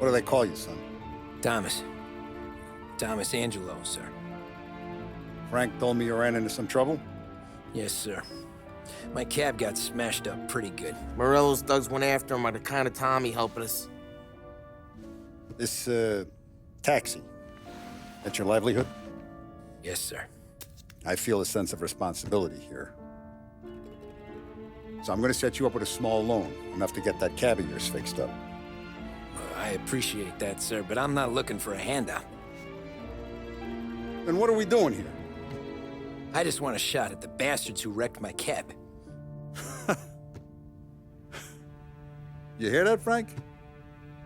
do they call you, son? Thomas. Thomas Angelo, sir. Frank told me you ran into some trouble? Yes, sir. My cab got smashed up pretty good. Morello's thugs went after him on account of Tommy helping us. This, taxi, that's your livelihood? Yes, sir. I feel a sense of responsibility here. So I'm gonna set you up with a small loan, enough to get that cab of yours fixed up. I appreciate that, sir, but I'm not looking for a handout. Then what are we doing here? I just want a shot at the bastards who wrecked my cab. You hear that, Frank?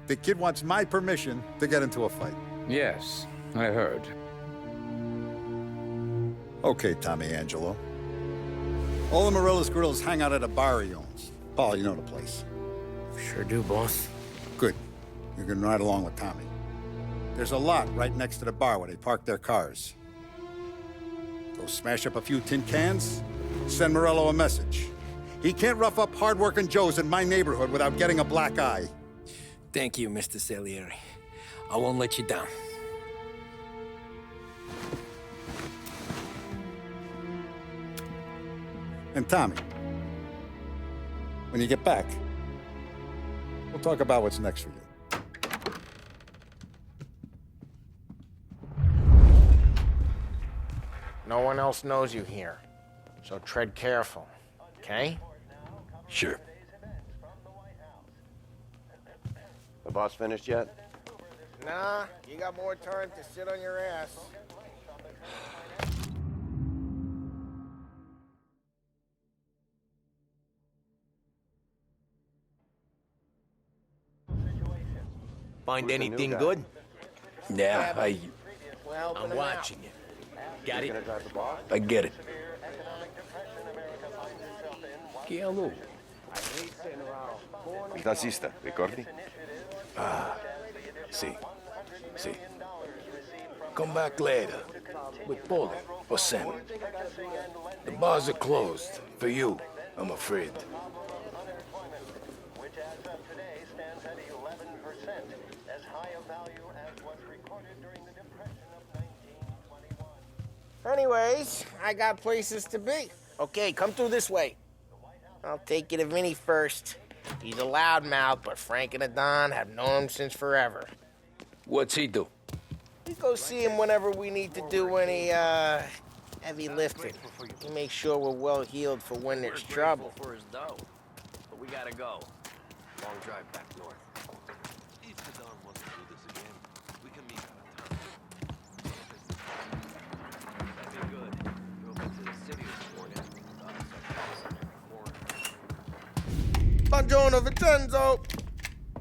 The kid wants my permission to get into a fight. Yes, I heard. Okay, Tommy Angelo. All the Morello's girls hang out at a bar he owns. Paul, you know the place. Sure do, boss. Good. You can ride along with Tommy. There's a lot right next to the bar where they park their cars. Go smash up a few tin cans, send Morello a message. He can't rough up hard-working Joes in my neighborhood without getting a black eye. Thank you, Mr. Salieri. I won't let you down. And Tommy, when you get back, we'll talk about what's next for you. No one else knows you here, so tread careful, okay? Sure. The boss finished yet? Nah, you got more time to sit on your ass. Find Who's the new anything guy? good? Yeah, Well, I'm watching you. Got You it? gonna drive the boss? I get it. Hello. Il tassista, ricordi? See. See. Come back later. With Paulie or Sam. The bars are closed. For you, I'm afraid. Anyways, I got places to be. Okay, come through this way. I'll take you to Vinny first. He's a loudmouth, but Frank and the Don have known him since forever. What's he do? We go see him whenever we need to do any, heavy lifting. He makes sure we're well healed for when there's trouble. For his dough, but we gotta go. Long drive back north. If the Don wants to do this again, we can meet out of town. That'd be good. Drove into the city this morning. Buongiorno, Vincenzo!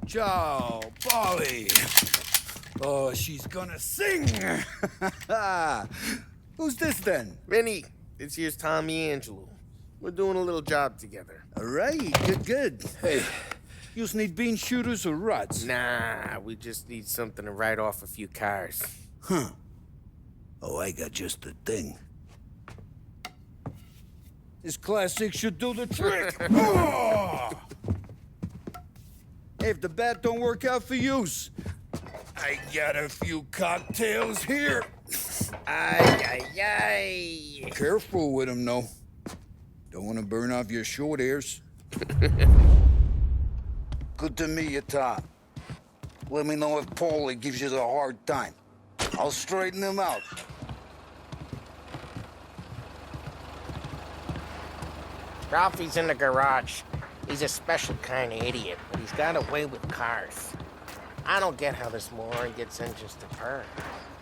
Ciao, Polly. Oh, she's gonna sing. Who's this then? Vinny, this here's Tommy Angelo. We're doing a little job together. All right, good. Hey, you need bean shooters or rods? Nah, we just need something to write off a few cars. Huh. Oh, I got just the thing. This classic should do the trick. Oh! Hey, if the bat don't work out for yous, I got a few cocktails here. Ay, ay, ay. Careful with them, though. Don't want to burn off your short hairs. Good to meet you, Tom. Let me know if Paulie gives you the hard time. I'll straighten him out. Ralphie's in the garage. He's a special kind of idiot, but he's got a way with cars. I don't get how this moron gets in just a purr.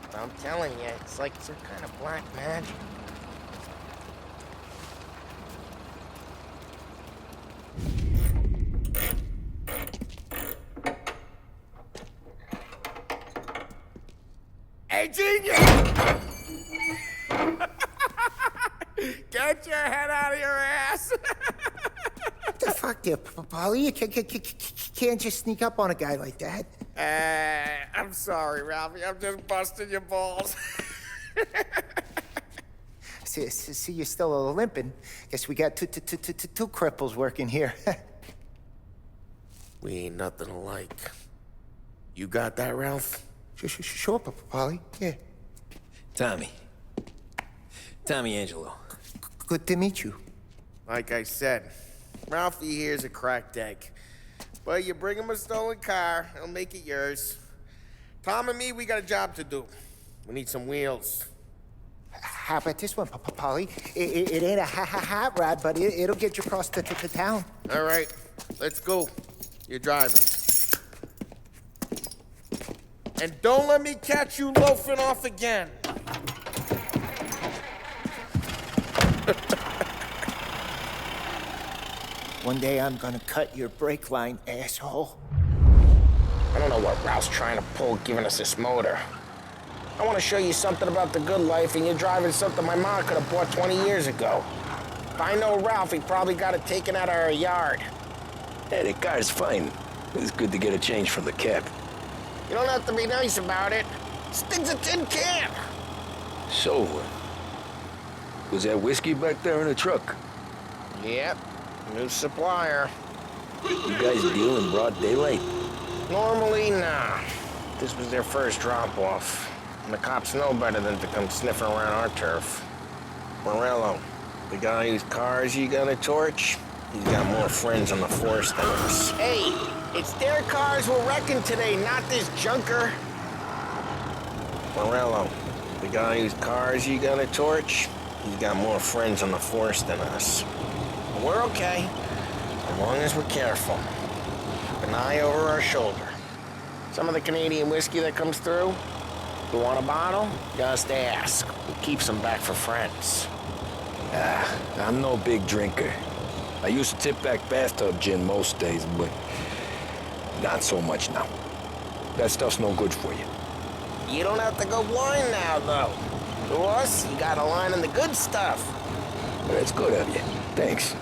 But I'm telling you, it's like some kind of black magic. Hey, genius! Get your head out of your ass! The fuck there, Polly? You can't just sneak up on a guy like that. I'm sorry, Ralphie. I'm just busting your balls. See, you're still limping. Guess we got two cripples working here. We ain't nothing alike. You got that, Ralph? Sure, Paulie. Yeah. Tommy. Tommy Angelo. Good to meet you. Like I said, Ralphie here's a cracked egg. But you bring him a stolen car, he'll make it yours. Tom and me, we got a job to do. We need some wheels. How about this one, Paulie? It ain't a hot rod, but it'll get you across to town. All right, let's go. You're driving. And don't let me catch you loafing off again. One day I'm gonna cut your brake line, asshole. I don't know what Ralph's trying to pull giving us this motor. I want to show you something about the good life, and you're driving something my mom could have bought 20 years ago. If I know Ralph, he probably got it taken out of our yard. Hey, the car's fine. It's good to get a change from the cab. You don't have to be nice about it. This thing's a tin can. So, was that whiskey back there in the truck? Yep, new supplier. You guys deal in broad daylight? Normally, nah. This was their first drop-off. And the cops know better than to come sniffing around our turf. Morello, the guy whose cars you got a torch, he's got more friends on the force than us. Hey, it's their cars we're wrecking today, not this junker. Morello, the guy whose cars you got a torch, he's got more friends on the force than us. But we're okay, as long as we're careful. An eye over our shoulder. Some of the Canadian whiskey that comes through, you want a bottle? Just ask. It keeps them back for friends. I'm no big drinker. I used to tip back bathtub gin most days, but not so much now. That stuff's no good for you. You don't have to go blind now, though. To us, you got a line in the good stuff. That's good of you. Thanks.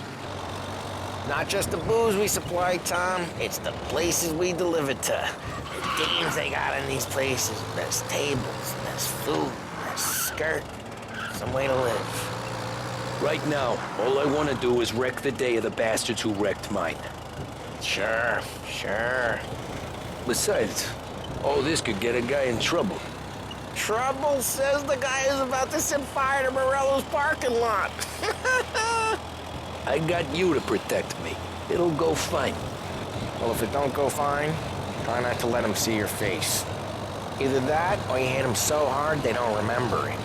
Not just the booze we supply, Tom. It's the places we deliver to. The dames they got in these places. There's tables, there's food, there's skirt. Some way to live. Right now, all I want to do is wreck the day of the bastards who wrecked mine. Sure. Besides, all this could get a guy in trouble. Trouble, says the guy who's about to set fire to Morello's parking lot. I got you to protect me. It'll go fine. Well, if it don't go fine, try not to let them see your face. Either that, or you hit them so hard they don't remember it.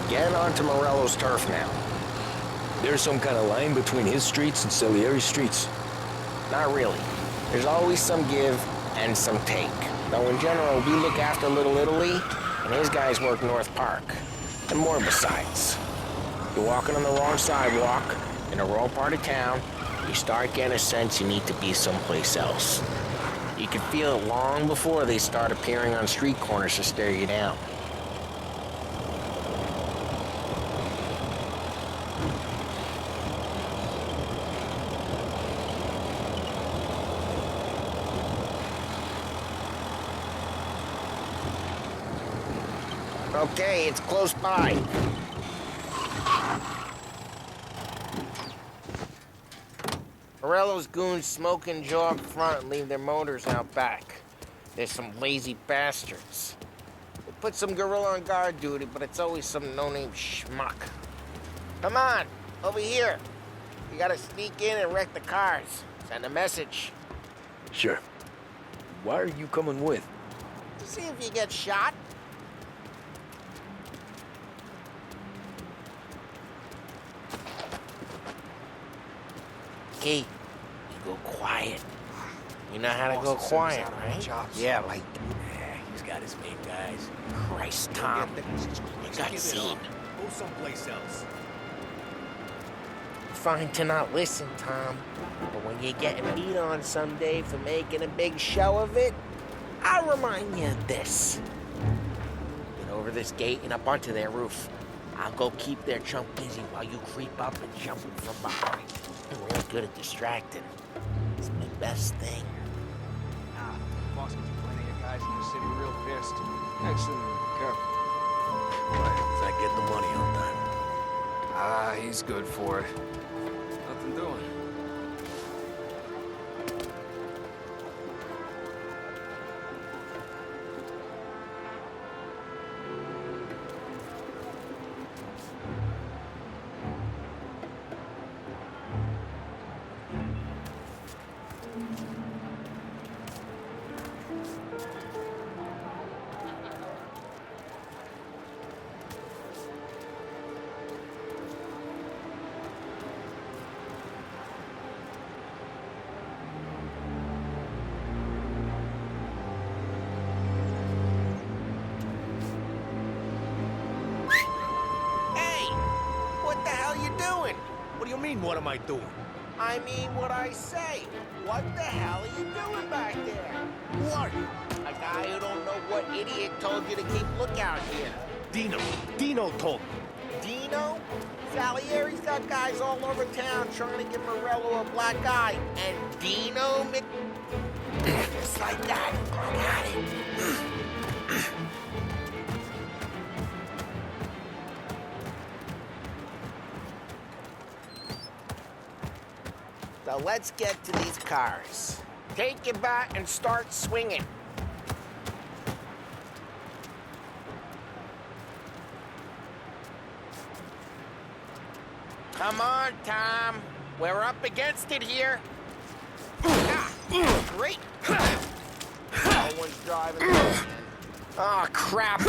Get onto Morello's turf now. There's some kind of line between his streets and Salieri streets. Not really. There's always some give and some take. Though in general, we look after Little Italy, and his guys work North Park. And more besides. You're walking on the wrong sidewalk, in a rural part of town, you start getting a sense you need to be someplace else. You can feel it long before they start appearing on street corners to stare you down. Okay, it's close by. Morello's goons smoke and jog front and leave their motors out back. There's some lazy bastards. They put some gorilla on guard duty, but it's always some no-name schmuck. Come on, over here. You gotta sneak in and wreck the cars. Send a message. Sure. Why are you coming with? To see if you get shot. Okay, you go quiet. You know how to go quiet, right? Yeah, like... He's got his main guys. Christ, Tom. You got seen. Go someplace else. Fine to not listen, Tom. But when you're getting beat on someday for making a big show of it, I'll remind you of this. Get over this gate and up onto their roof. I'll go keep their chump busy while you creep up and jump from behind. I'm real good at distracting. It's my best thing. Boss gets plenty of guys in the city real pissed. Actually, careful. Does that get the money on time? Ah, he's good for it. Nothing doing. Hey! What the hell you doing? What do you mean, what am I doing? I mean what I say. What the hell are you doing back there? What? A guy who don't know what idiot told you to keep lookout here. Dino told me. Dino? Salieri's got guys all over town trying to give Morello a black eye. And Dino Just like that. Got it. So let's get to these cars. Take your bat and start swinging. Come on, Tom. We're up against it here. Great. No one's driving. Oh, crap.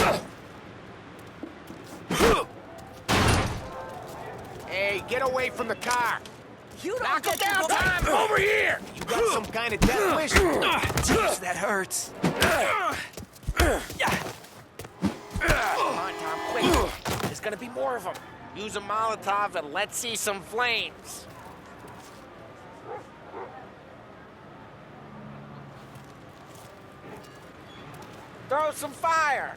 Hey, get away from the car. You Knock it down, Tom! Over here! You got some kind of death wish? Jeez, that hurts. Come on, Tom, quick. There's gonna be more of them. Use a Molotov and let's see some flames. Throw some fire.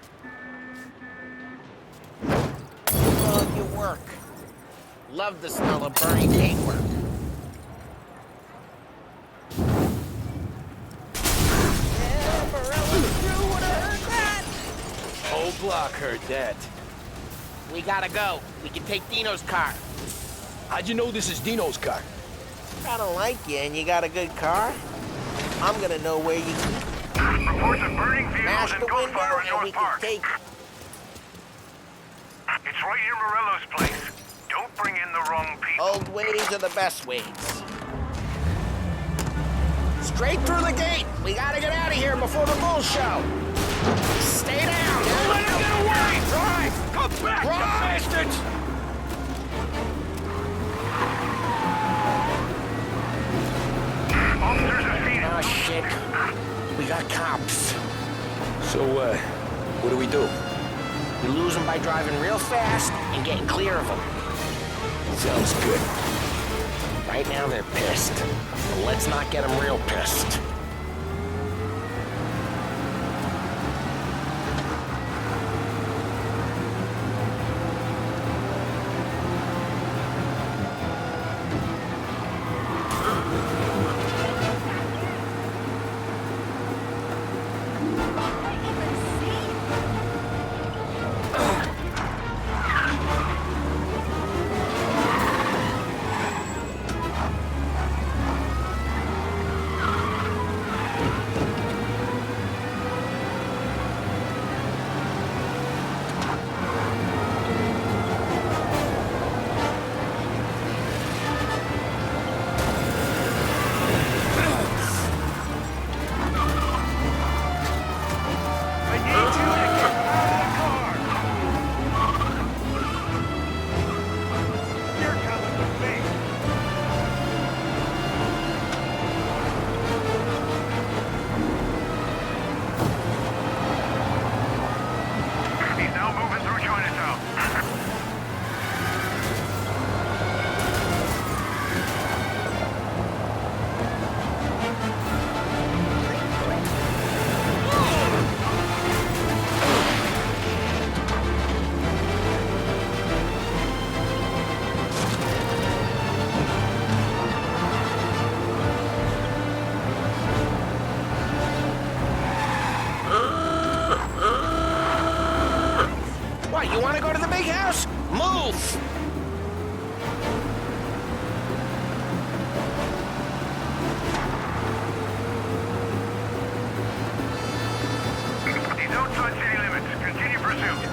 Love your work. Love the smell of burning paintwork. Yeah, Morella's crew would have heard that. Whole block heard that. We gotta go. We can take Dino's car. How'd you know this is Dino's car? I don't like you and you got a good car. I'm gonna know where you keep it. Reports of burning vehicles Smash and the window gunfire in and we North can Park. take it. It's right near Morello's place. Don't bring in the wrong people. Old ways are the best ways. Straight through the gate. We gotta get out of here before the bull show. Stay down. Don't let him get away. Drive. Come back, you bastards! Officers have seen it. Oh, shit. We got cops. So, what do we do? We lose them by driving real fast and getting clear of them. Sounds good. Right now they're pissed. But let's not get them real pissed. You want to go to the big house? Move! He's outside city limits. Continue pursuit.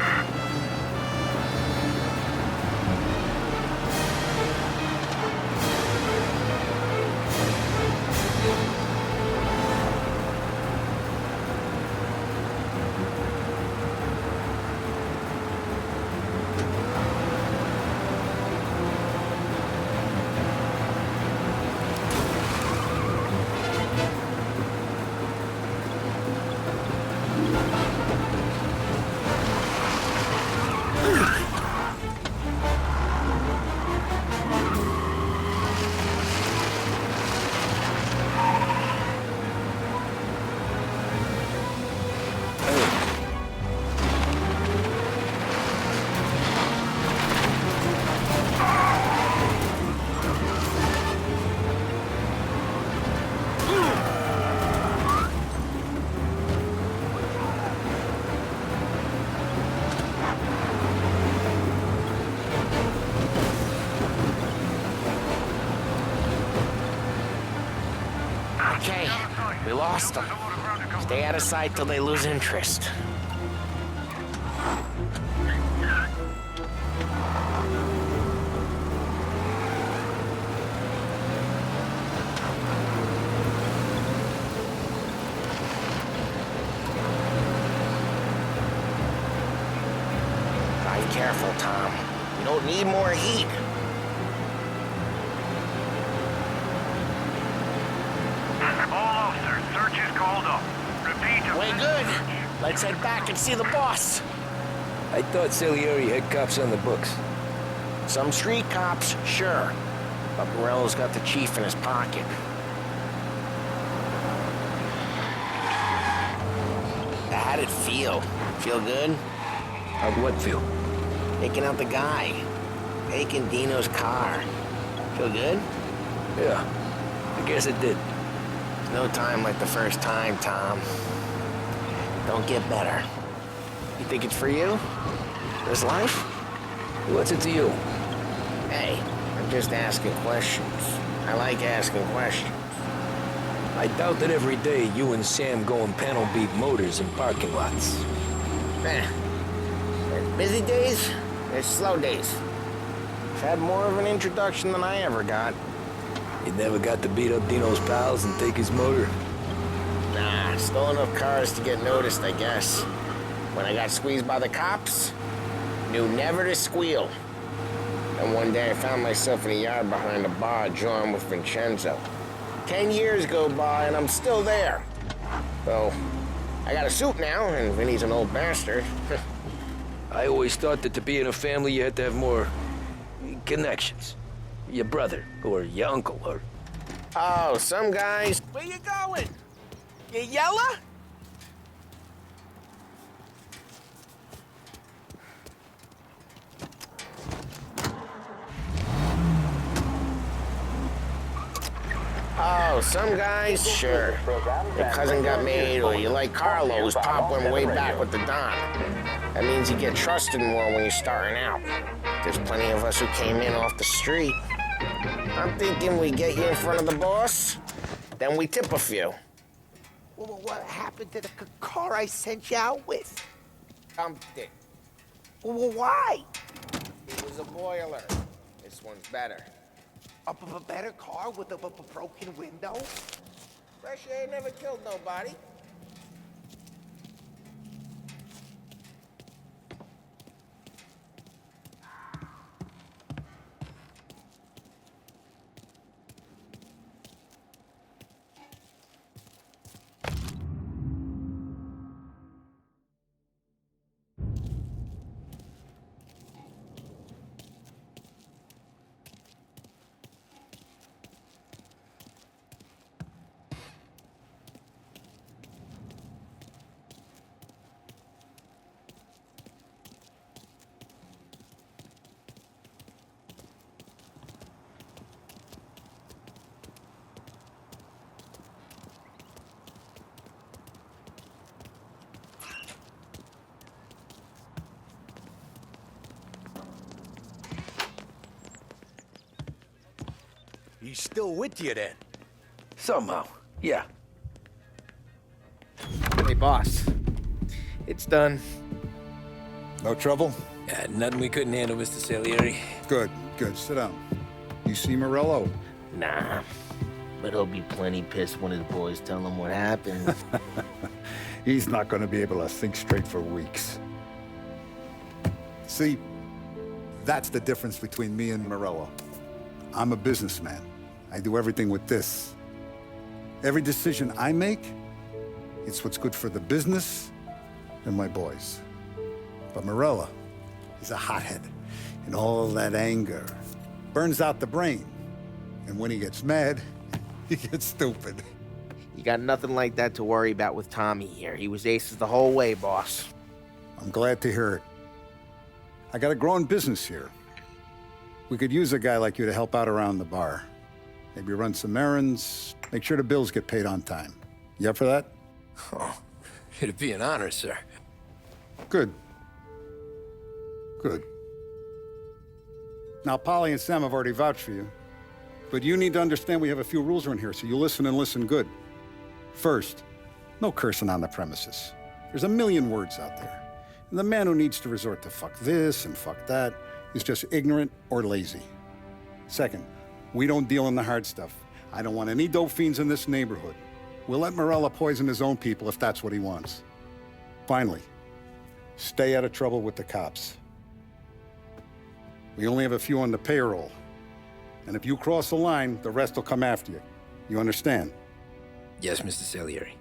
Okay, we lost them. Stay out of sight till they lose interest. Drive careful, Tom. You don't need more heat. All officers, search is called up. Repeat. Way good. Let's head back and see the boss. I thought Salieri had cops on the books. Some street cops, sure. But Morello's got the chief in his pocket. How'd it feel? Feel good? How'd what feel? Taking out the guy. Taking Dino's car. Feel good? Yeah, I guess it did. No time like the first time, Tom. Don't get better. You think it's for you? This life? What's it to you? Hey, I'm just asking questions. I like asking questions. I doubt that every day you and Sam go and panel beat motors in parking lots. There's busy days, there's slow days. I've had more of an introduction than I ever got. You never got to beat up Dino's pals and take his motor? Nah, stole enough cars to get noticed, I guess. When I got squeezed by the cops, knew never to squeal. And one day I found myself in a yard behind a bar drawn with Vincenzo. 10 years go by and I'm still there. So, I got a suit now, and Vinny's an old bastard. I always thought that to be in a family you had to have more connections. Your brother, or your uncle, or... Oh, some guys... Where you going? You yella? Oh, some guys, sure. Your cousin got made, or you like Carlos, Pop went way back with the Don. That means you get trusted more when you're starting out. There's plenty of us who came in off the street. I'm thinking we get you in front of the boss, then we tip a few. Well, what happened to the car I sent you out with? Dumped it. Well, why? It was a boiler. This one's better. A better car with a broken window? Fresh air never killed nobody. He's still with you then? Somehow, yeah. Hey, boss. It's done. No trouble? Yeah, nothing we couldn't handle, Mr. Salieri. Good, good. Sit down. You see Morello? Nah, but he'll be plenty pissed when his boys tell him what happened. He's not going to be able to think straight for weeks. See, that's the difference between me and Morello. I'm a businessman. I do everything with this. Every decision I make, it's what's good for the business and my boys. But Morello, he's a hothead. And all that anger burns out the brain. And when he gets mad, he gets stupid. You got nothing like that to worry about with Tommy here. He was aces the whole way, boss. I'm glad to hear it. I got a growing business here. We could use a guy like you to help out around the bar. Maybe run some errands, make sure the bills get paid on time. You up for that? Oh, it'd be an honor, sir. Good. Good. Now, Polly and Sam have already vouched for you. But you need to understand we have a few rules around here, so you listen and listen good. First, no cursing on the premises. There's a million words out there. And the man who needs to resort to fuck this and fuck that is just ignorant or lazy. Second, we don't deal in the hard stuff. I don't want any dope fiends in this neighborhood. We'll let Morello poison his own people if that's what he wants. Finally, stay out of trouble with the cops. We only have a few on the payroll. And if you cross the line, the rest will come after you. You understand? Yes, Mr. Salieri.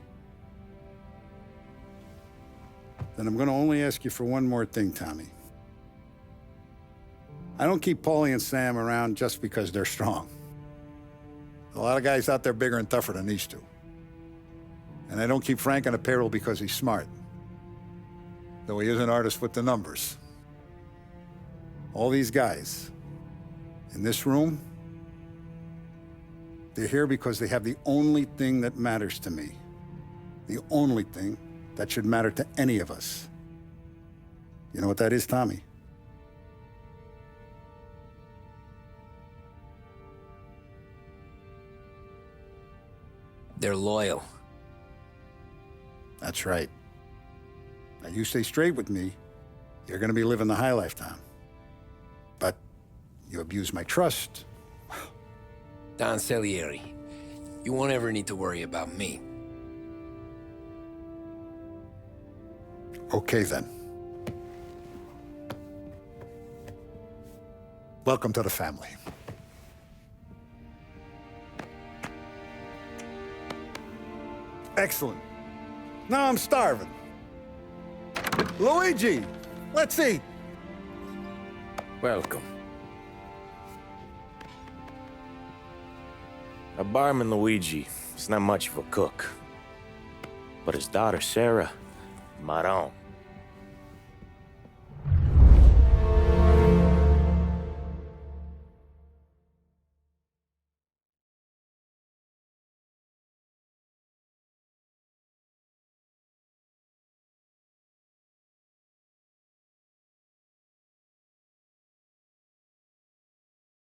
Then I'm going to only ask you for one more thing, Tommy. I don't keep Paulie and Sam around just because they're strong. A lot of guys out there bigger and tougher than these two. And I don't keep Frank on the payroll because he's smart. Though he is an artist with the numbers. All these guys in this room, they're here because they have the only thing that matters to me. The only thing that should matter to any of us. You know what that is, Tommy? They're loyal. That's right. Now, you stay straight with me, you're gonna be living the high life, Tom. But you abuse my trust. Don Salieri, you won't ever need to worry about me. Okay, then. Welcome to the family. Excellent. Now I'm starving. Luigi, let's eat. Welcome. A barman Luigi is not much of a cook. But his daughter, Sarah, Maron,